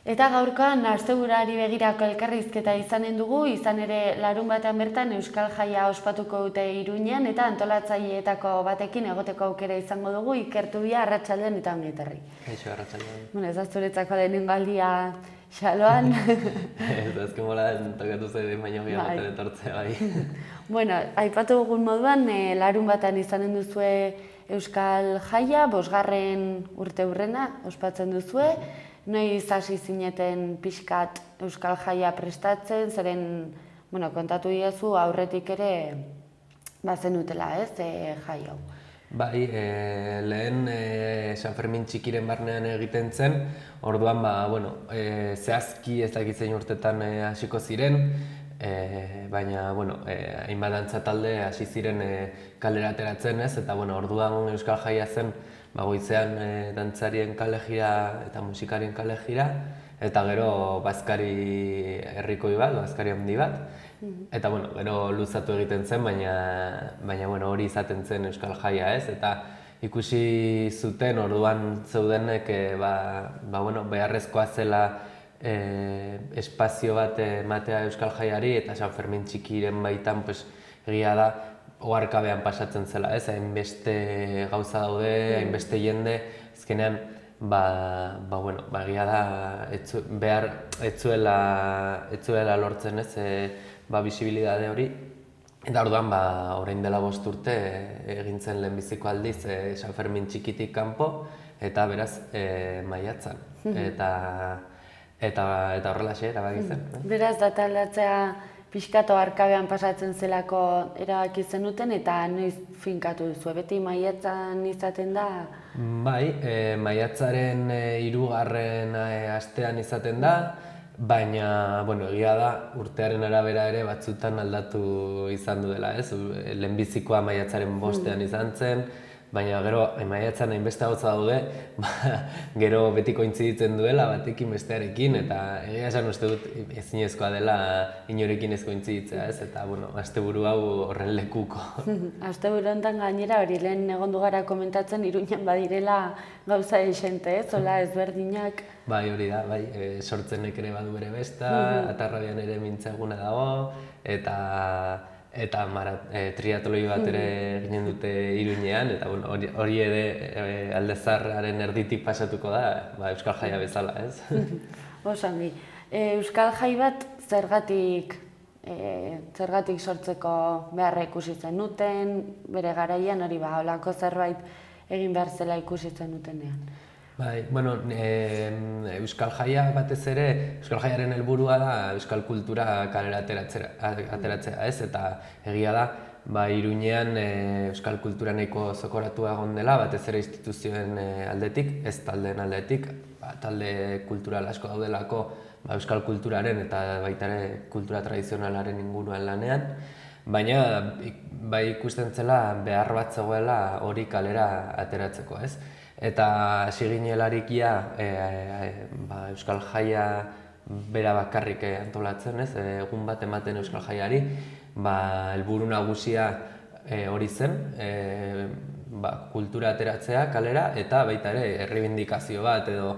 Eta gaurkoan asteburari begirako elkarrizketa izanen dugu, izan ere larunbatean bertan Euskal Jaia ospatuko dute Iruñean eta antolatzaileetako batekin egoteko aukera izango dugu, Ikertubia, arratsaldean eta ongi etorri. Kaixo, arratsaldean. Bueno, ez da zuretzako lehenengo aldia xaloan. Ez azken bolan tokatu zaiden baino gehiagoten etortzea bai. Bueno, aipatu dugun moduan, larunbatean izanen duzue Euskal Jaia, 5. urteurrena ospatzen duzue. Noiz hasi zineten pixkat Euskal Jaia prestatzen, zeren, bueno, kontatu diezu aurretik ere bazenutela, ez, jai hau. Bai, lehen San Fermin txikiren barnean egiten zen, orduan, bueno, zehazki ez dakit zein urtetan hasiko ziren, baina, bueno, hainbat dantza talde hasi ziren kalera ateratzen, ez, eta, bueno, orduan Euskal Jaia zen, goizean dantzarien kale jira eta musikarien kale jira, eta gero bazkari herrikoi bat, bazkari handi bat. Eta, bueno, gero luzatu egiten zen, baina bueno, hori izaten zen Euskal Jaia, ez? Eta ikusi zuten orduan zeudenek bueno, beharrezkoa zela espazio bat ematea Euskal Jaiari, eta San Fermin txikiren baitan egia da oharkabean pasatzen zela, ez? Hainbeste gauza daude, hainbeste jende, azkenean, bueno, egia da, ez zuela lortzen, ez? Bisibilidade hori. Eta orduan, orain dela 5 urte egin zen lehenbiziko aldiz San Fermin txikitik kanpo, eta beraz maiatzan. Eta horrelaxe erabaki zen. Beraz, data aldatzea pixkato arkabean pasatzen zelako erabaki zenuten eta noiz finkatu duzu, beti maiatzan izaten da? Bai, maiatzaren 3. astean izaten da, baina, bueno, egia da, urtearen arabera ere batzutan aldatu izan duela, ez? Lehenbizikoa maiatzaren 5. izan zen, baina gero maiatzan hainbeste gauza daude, gero beti kointziditzen duela batekin bestearekin, eta egia esan uste dut ezinezkoa dela inorekin ez kointziditzea, ez? Eta, bueno, asteburu hau horren lekuko. Asteburu honetan gainera hori lehen egondu gara komentatzen Iruñan badirela gauza esente, ez? Ola ezberdinak. Bai, hori da, bai, sortzenek ere badu bere besta, Atarrabian ere mintzeguna dago, eta triatloi bat ere ginen dute Iruñean, eta hori ere Aldezarraren erditik pasatuko da, Euskal Jaia bezala, ez? Osangi, Euskal Jai bat zergatik sortzeko beharra ikusi zenuten, bere garaian hori holako zerbait egin behar zela ikusi zenutenean. Bai, bueno, Euskal Jaia batez ere, Euskal Jaiaren helburua da euskal kultura kalera ateratzea, ez? Eta egia da, Iruñean euskal kultura nahiko zokoratua egon dela, batez ere instituzioen aldetik, ez taldeen aldetik, talde kultural asko daudelako euskal kulturaren eta baita ere kultura tradizionalaren inguruan lanean, baina ikusten zela behar bat zegoela hori kalera ateratzeko, ez? Eta hasi ginelarik Euskal Jaia bera bakarrik antolatzen, ez? Egun bat ematen Euskal Jaiari, helburu nagusia hori zen, kultura ateratzea kalera, eta baita ere errebindikazio bat edo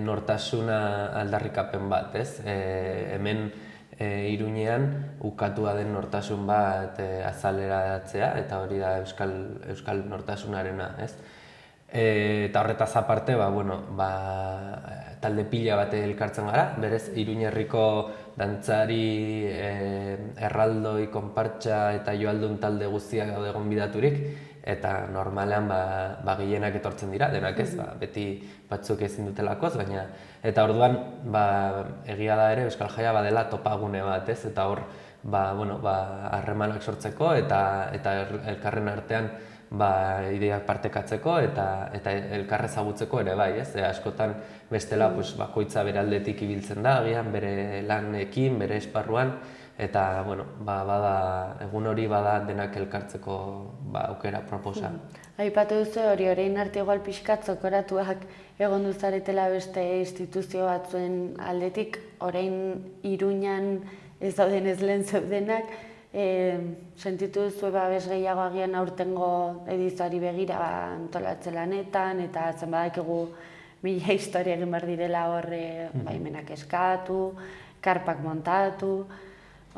nortasuna aldarrikapen bat, ez? Hemen Iruñean ukatua den nortasun bat azaleratzea, eta hori da euskal nortasunarena, ez? Eta horretaz aparte, talde pila bat elkartzen gara, berez Iruñerriko dantzari, erraldoi, konpartxa eta joaldun talde guztiak daude gonbidaturik, eta normalean gehienak etortzen dira, denak ez, beti batzuk ezin dutelakoz, baina eta orduan egia da ere Euskal Jaia badela topagune bat, ez? Eta hor harremanak sortzeko eta elkarren artean ideak partekatzeko eta elkarre ezagutzeko ere bai, ez? Askotan bestela bakoitza bere aldetik ibiltzen da, agian bere lanekin, bere esparruan, eta egun hori bada denak elkartzeko aukera proposa. Aipatu duzu hori orain arte igual pixkat zokoratuak egon duzaretela beste instituzio batzuen aldetik, orain Iruñan ez dauden ez lehen zeudenak, Sentitu duzu babes gehiago agian aurtengo edizioari begira antolatze lanetan, eta zen badakigu mila historia egin behar direla horre baimenak eskatu, karpak montatu,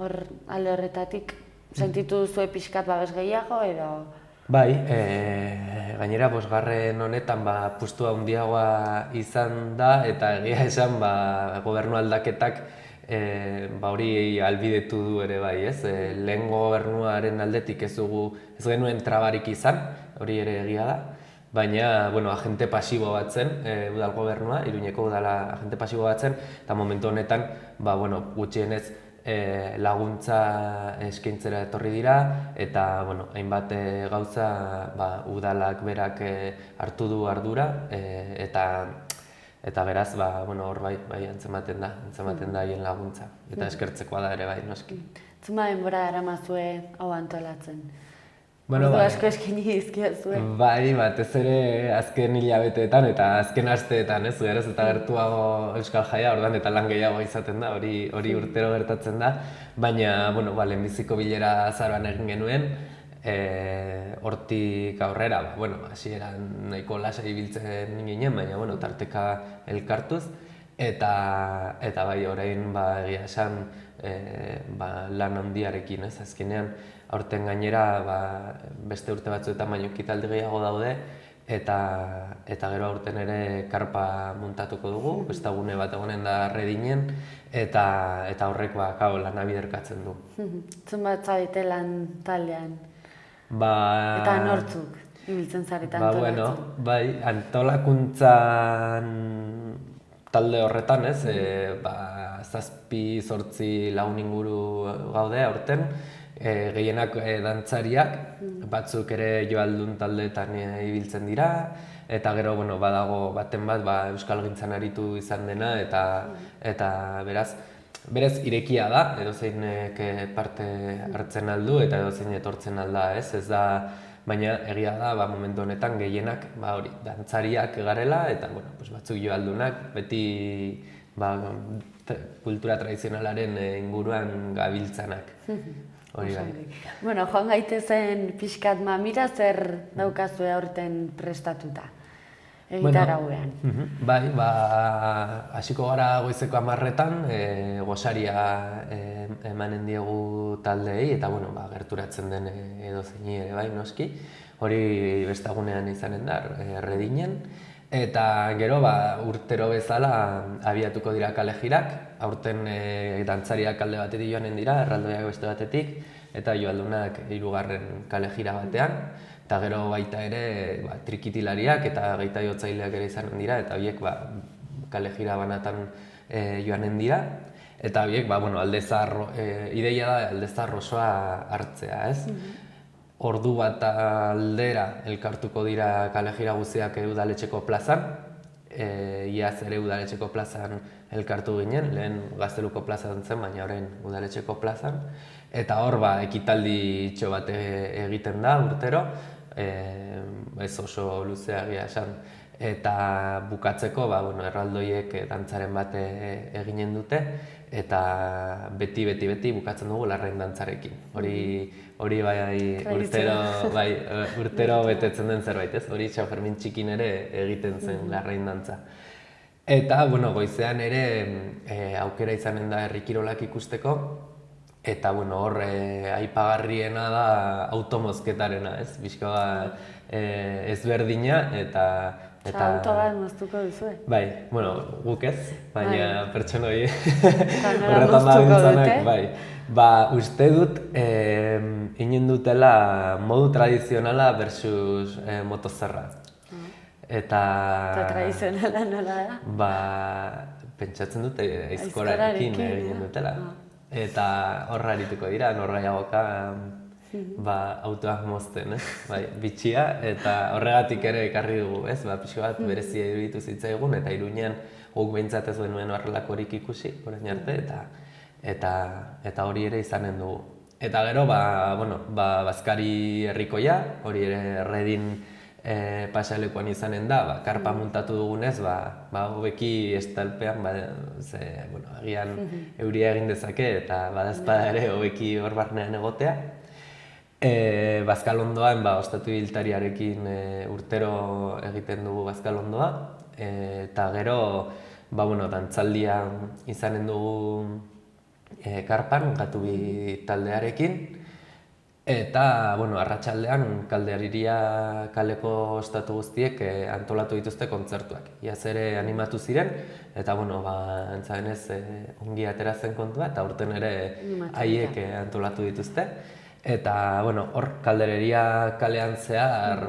hor alde horretatik sentitu duzu pixkat babes gehiago edo? Bai, gainera bosgarren honetan puztua handiagoa izan da eta egia esan gobernu aldaketak hori ahalbidetu du ere bai, ez? Lehen gobernuaren aldetik ez genuen trabarik izan, hori ere egia da, baina agente pasibo bat zen udal gobernua, Iruñeko udala agente pasibo bat zen, eta momentu honetan gutxienez laguntza eskaintzera etorri dira eta hainbat gauza udalak berak hartu du ardura eta beraz hor bai antzematen da haien laguntza eta eskertzekoa da ere bai noski. Zuma denbora daramazue hau antolatzen? Ordu asko eskaini dizkiozue. Bai, batez ere azken hilabeteetan eta azken asteetan, ez, geroz eta gertuago Euskal Jaia, orduan eta lan gehiago izaten da, hori urtero gertatzen da, baina, lehenbiziko bilera azaroan egin genuen, hortik aurrera, hasieran nahiko lasai ibiltzen ginen, baina, tarteka elkartuz, eta bai, orain, egia esan, lan handiarekin, ez, azkenean, aurten gainera beste urte batzuetan baino ekitaldi gehiago daude eta gero aurten ere karpa montatuko dugu, beste gune bat egonen da Redinen eta horrek lana biderkatzen du. Zenbat zaudete lan taldean? Eta nortzuk ibiltzen zarete antolatzen? Bai, antolakuntzan talde horretan, ez, 7-8 lagun inguru gaude aurten, gehienak dantzariak, batzuk ere joaldun taldeetan ibiltzen dira, eta gero badago baten bat euskalgintzan aritu izan dena eta berez irekia da, edozeinek parte hartzen aldu eta edozein etortzen alda, ez da, baina egia da momentu honetan gehienak dantzariak garela eta batzuk joaldunak, beti kultura tradizionalaren inguruan gabiltzanak. Hori bai. Joan gaitezen pixkat mamira, zer daukazue aurten prestatuta egitarauean? Bai, hasiko gara goizeko 10:00 gosaria emanen diegu taldeei eta gerturatzen den edozeini ere bai noski. Hori bestagunean izanen da, Redinen. Eta gero urtero bezala abiatuko dira kale jirak, aurten dantzariak alde batetik joanen dira, erraldoiak beste batetik, eta joaldunak 3. kale jira batean, eta gero baita ere trikitilariak eta gaitaiotzaileak ere izanen dira, eta horiek kale jira banatan joanen dira, eta horiek ideia da aldezar osoa hartzea, ez? Ordu bat aldera elkartuko dira kale jira guztiak udaletxeko plazan, iaz ere udaletxeko plazan elkartu ginen, lehen Gazteluko plazan zen, baina orain udaletxeko plazan, eta hor ekitaldi itxo bat egiten da urtero, ez oso luzea egia esan, eta bukatzeko erraldoiek dantzaren bat eginen dute, eta beti bukatzen dugu larrain dantzarekin. Hori urtero betetzen den zerbait, ez? Hori San Fermin txikin ere egiten zen larrain dantza. Eta, goizean ere aukera izanen da herri kirolak ikusteko, eta hor aipagarriena da automozketarena, ez? Bizkoa ezberdina eta auto bat moztuko duzue? Bai, guk ez, baina pertsonoi horretan dabiltzanak, bai. Uste dut, inen dutela modu tradizionala versus motozerra. Eta tradizionala nola da? Pentsatzen dut aizkorarekin eginen dutela. Eta horra arituko dira, norraiagoka autoak mozten, bitxia, eta horregatik ere ekarri dugu, pixko bat berezia iruditu zitzaigun, eta Iruñean guk behintzat ez genuen horrelakorik ikusi, orain arte, eta hori ere izanen dugu. Eta gero, Bazkari herrikoia, hori ere Redin pasealekuan izanen da, karpa muntatu dugunez, hobeki estalpean, agian euria egin dezake eta badazpada ere hobeki hor barnean egotea. Bazkalondoan, ostatu ibiltariarekin urtero egiten dugu bazkalondoa, eta gero, dantzaldia izanen dugu karpan, Gatubi taldearekin, eta, arratsaldean Kalderiria kaleko ostatu guztiek antolatu dituzte kontzertuak. Iaz ere animatu ziren, eta, antza denez ongi atera zen kontua, eta urten ere haiek antolatu dituzte. Eta, hor, Kalderiria kalean zehar,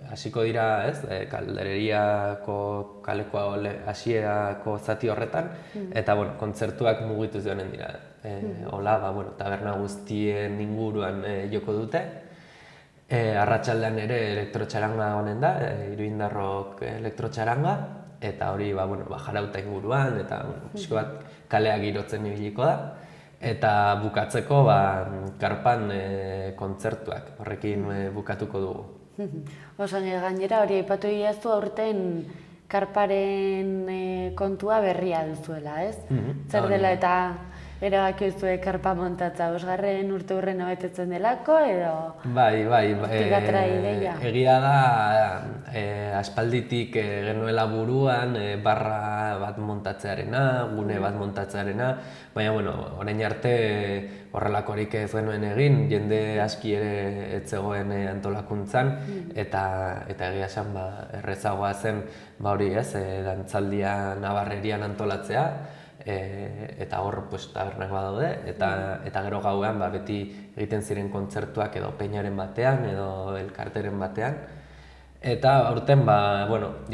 hasiko dira, ez, Kaldeririako kaleko hasierako zati horretan, eta, kontzertuak mugitu joanen dira. Hola, taberna guztien inguruan joko dute. Arratsaldean ere elektrotxaranga honen da, Iruindarrok elektrotxaranga, eta hori, jarauta inguruan, eta pixko bat kaleak girotzen ibiliko da. Eta bukatzeko karpan kontzertuak, horrekin bukatuko dugu. Oso gainera hori aipatu diazu aurten karparen kontua berria duzuela, ez? Zer dela eta erabaki duzue karpa montatza, 5. urteurrena betetzen delako edo? Bai, Hortigatera ideia? Egia da aspalditik genuela buruan barra bat montatzearena, gune bat montatzearena, baina, orain arte horrelakorik ez genuen egin, jende aski ere ez zegoen antolakuntzan, eta egia esan errezagoa zen hori ez, dantzaldia Nabarrerian antolatzea, eta hor tabernak badaude, eta gero gauean beti egiten ziren kontzertuak edo peñaren batean edo elkarteren batean. Eta aurten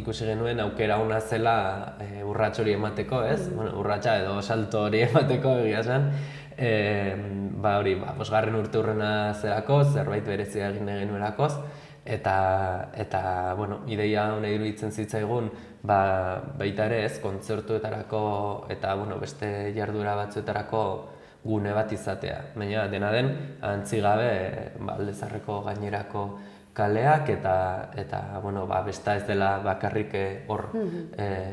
ikusi genuen aukera ona zela urrats hori emateko, ez? Urratsa edo salto hori emateko egia esan. 5. urteurrena zelako, zerbait berezia egin genuelakoz, eta ideia hona iruditzen zitzaigun baita ere ez, kontzertuetarako eta beste jarduera batzuetarako gune bat izatea. Baina dena den, antzi gabe Alde Zaharreko gainerako kaleak eta besta ez dela bakarrik hor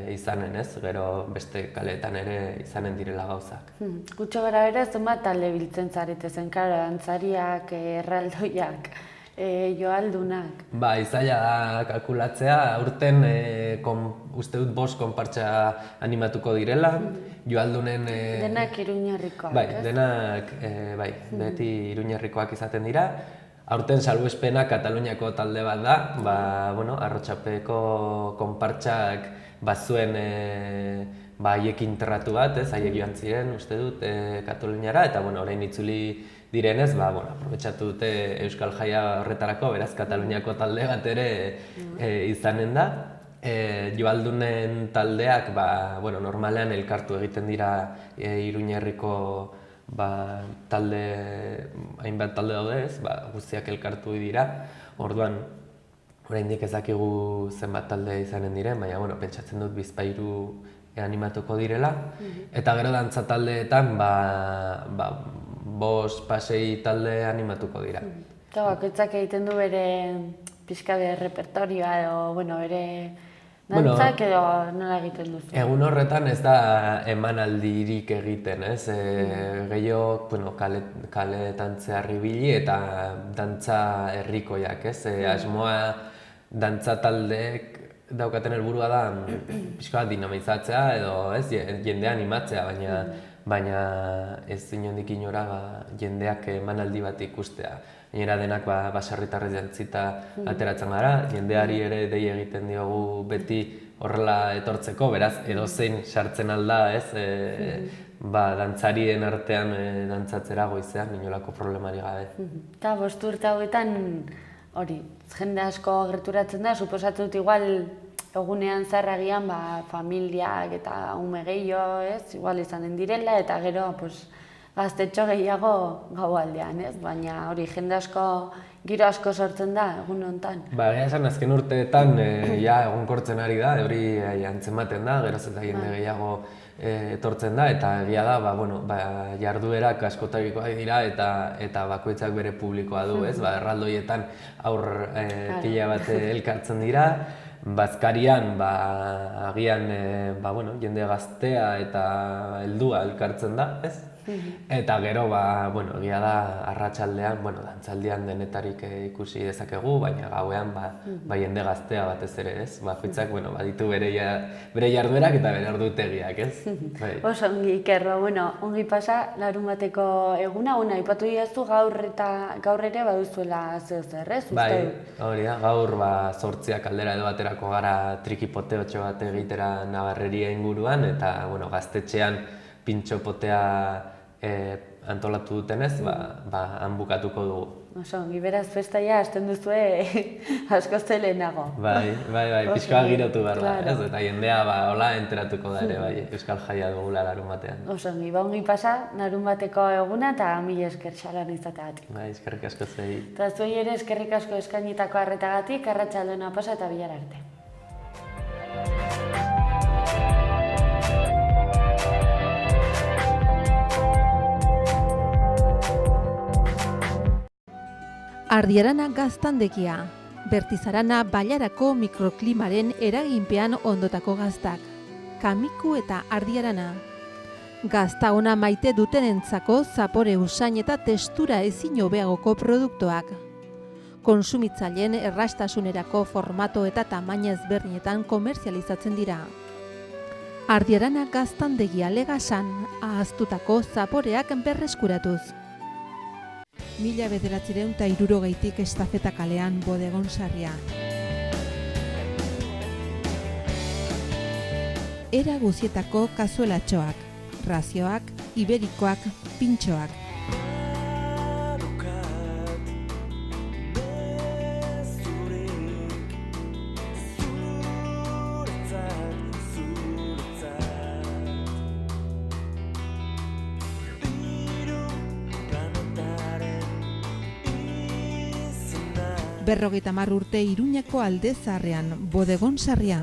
izanen ez, gero beste kaleetan ere izanen direla gauzak. Gutxo gara bera, zenbat talde biltzen zarete zen, dantzariak, erraldoiak, joaldunak? Zaila da kalkulatzea, aurten uste dut 5 konpartsa animatuko direla, joaldunen... Denak Iruñerrikoak, ez? Denak, beti Iruñerrikoak izaten dira. Aurten salbuespena Kataluniako talde bat da, Arrotxapeko konpartsak bazuen haiekin tratu bat, haiek joan ziren, uste dut, Kataluniara, eta orain itzuli direnez, aprobetxatu dute Euskal Jaia horretarako, beraz Kataluniako talde bat ere izanen da. Joaldunen taldeak, normalean elkartu egiten dira Iruñerriko hainbat talde daude ez, guztiak elkartu dira. Orduan, oraindik ez dakigu zenbat talde izanen diren, baina pentsatzen dut 2-3 animatuko direla. Eta gero dantza taldeetan, 5-6 talde animatuko dira. Eta bakoitzak egiten du bere pixka bere repertorioa edo, bere dantzak edo nola egiten duzu? Egun horretan ez da emanaldirik egiten, ez? Gehiago kaleetan zehar ibili eta dantza herrikoiak, ez? Asmoa dantza taldeek daukaten helburua da pixka bat dinamizatzea edo jendea animatzea, baina ez inondik inora jendeak emanaldi bat ikustea. Gainera denak baserritarrez jantzita ateratzen gara, jendeari ere dei egiten diogu beti horrela etortzeko, beraz edozein sartzen alda, ez? Dantzarien artean dantzatzera goizean, inolako problemari gabe. Eta 5 urte hauetan, hori, jende asko gerturatzen da, suposatu dut igual egunean zarragian familiak eta ume gehiago, ez? Igual izanen direla, eta gero gaztetxo gehiago gaualdean, ez? Baina hori jende asko, giro asko sortzen da egun honetan. Ba, esan azken urteetan ja egonkortzen ari da, hori antzematen da, geroz eta jende gehiago etortzen da, eta egia da, jarduerak askotarikoak dira eta bakoitzak bere publikoa du, ez? Erraldoietan aur pila bat elkartzen dira, bazkarian agian jende gaztea eta heldua elkartzen da, ez? Eta gero, egia da, arratsaldean, dantzaldian denetarik ikusi dezakegu, baina gauean jende gaztea batez ere, ez? Bakoitzak baditu bere jarduerak eta bere ordutegiak, ez? Oso ongi, Iker, ongi pasa larunbateko eguna, aipatu didazu gaur ere baduzuela zeozer, ez? Bai, hori da, gaur 8 aldera edo baterako gara trikipoteotxo bat egitera Nabarreria inguruan, eta gaztetxean pintxopotea antolatu dutenez, han bukatuko dugu. Oso, ongi beraz festaia hasten duzue asko zelenago. Bai, pixkoa girotu behar da, ez? Eta jendea hola enteratuko da ere, Euskal Jaia dugula larunbatean. Oso, ongi pasa larunbateko eguna eta mila esker xalan izateagatik. Bai, eskerrik asko zei. Eta zuei ere eskerrik asko eskainitako arretagatik, arratsaldona pasa eta bilar arte. Ardiarana gaztandegia, Bertizarana bailarako mikroklimaren eraginpean ondotako gaztak. Kamiku eta Ardiarana. Gazta ona maite dutenentzako zapore usain eta testura ezin hobeagoko produktuak. Kontsumitzaileen errastasunerako formato eta tamaina ezberdinetan komerzializatzen dira. Ardiarana gaztandegia Legasan, ahaztutako zaporeak berreskuratuz. 1960tik Estafeta kalean Bodegon Sarria. Era guzietako kazuelatxoak, razioak, iberikoak, pintxoak. Berrogeita 10 urte Iruñeko Alde Zaharrean, Bodegon Sarria.